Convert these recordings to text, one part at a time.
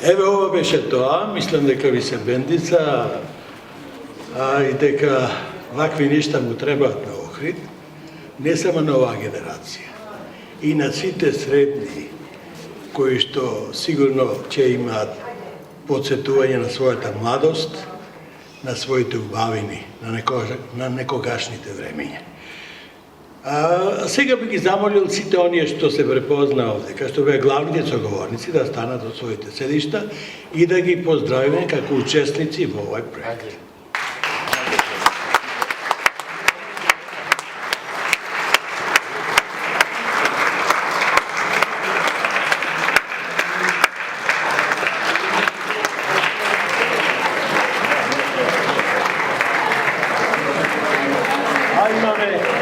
Еве ова беше тоа, мислам дека ви се бендица, и дека вакви нешта му требаат на Охрид, не само на оваа генерација, и на сите средни, кои што сигурно ќе имаат подсетување на својата младост, на своите убавини, на некогашните времења. Сега би ги замолил сите оние што се препозна овде, кај што беа главните соговорници, да станат од своите седишта и да ги поздравиме како учесници во овој проект.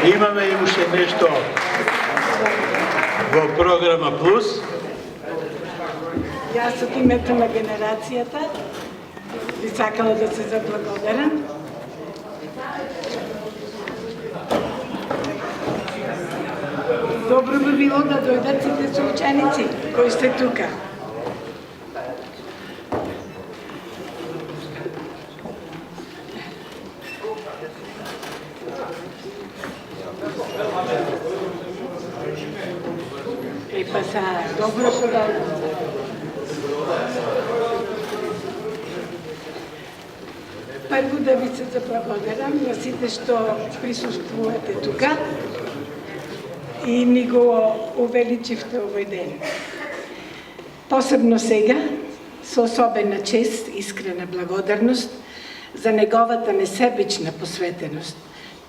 Имаме и уште нешто во програма Плюс. Јас од името на генерацијата би сакала да се заблагодарам. Добро би било да дојдат сите соученици кои сте тука. Добро Прво да ви се заблагодарам на сите што присуствувате тука и ни го увеличивте овој ден. Посебно сега, со особена чест, искрена благодарност за неговата несебична посветеност,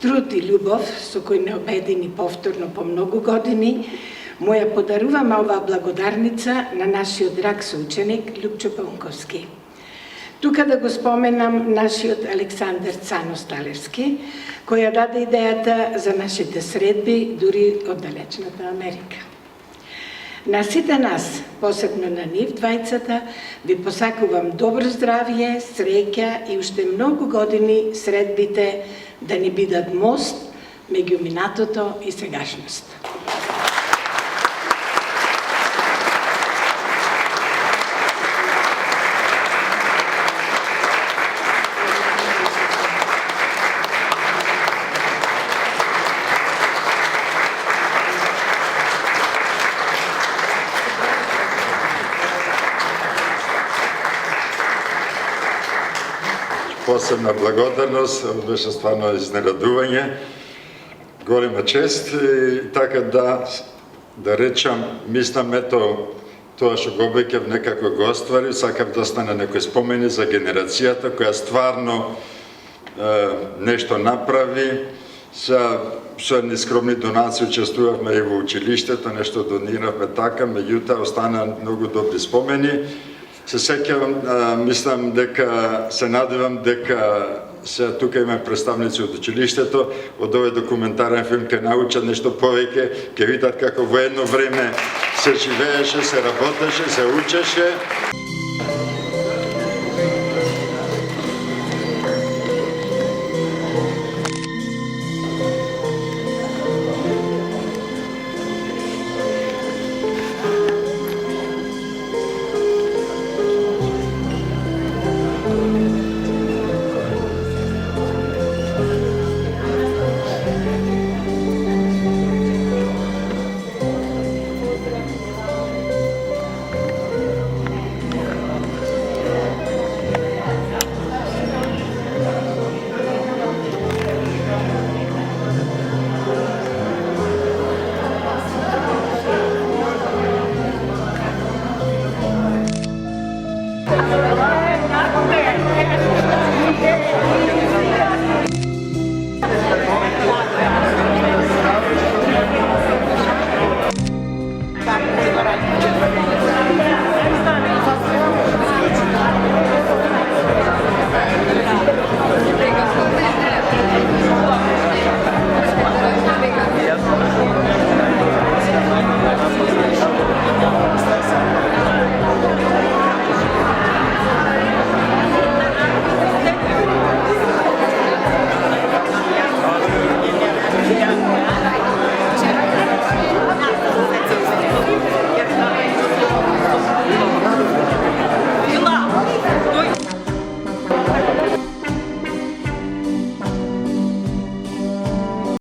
труд и љубов со кој не обедини повторно по многу години, му ја подаруваме оваа благодарница на нашиот драг соученик Љупчо Паунковски. Тука да го споменам нашиот Александар Цано Сталевски, кој ја даде идејата за нашите средби дури од далечната Америка. На сите нас, посебно на нив двајцата, ви посакувам добро здравје, среќа и уште многу години средбите да ни бидат мост меѓу минатото и сегашноста. Посебна благодарност, беше стварно изненадување, голема чест и така да речам, мислам ето тоа што го обеќав некако го оствари, сакав да остане некој спомени за генерацијата која стварно нешто направи, со нескромни донации учествувавме и во училиштето, нешто дониравме така, меѓутоа остана многу добри спомени. Се сеќавам, мислам дека, се надевам дека се тука има представници од училиштето, од овој документарен филм ќе научат нешто повеќе, ќе видат како во едно време се живееше, се работеше, се учеше.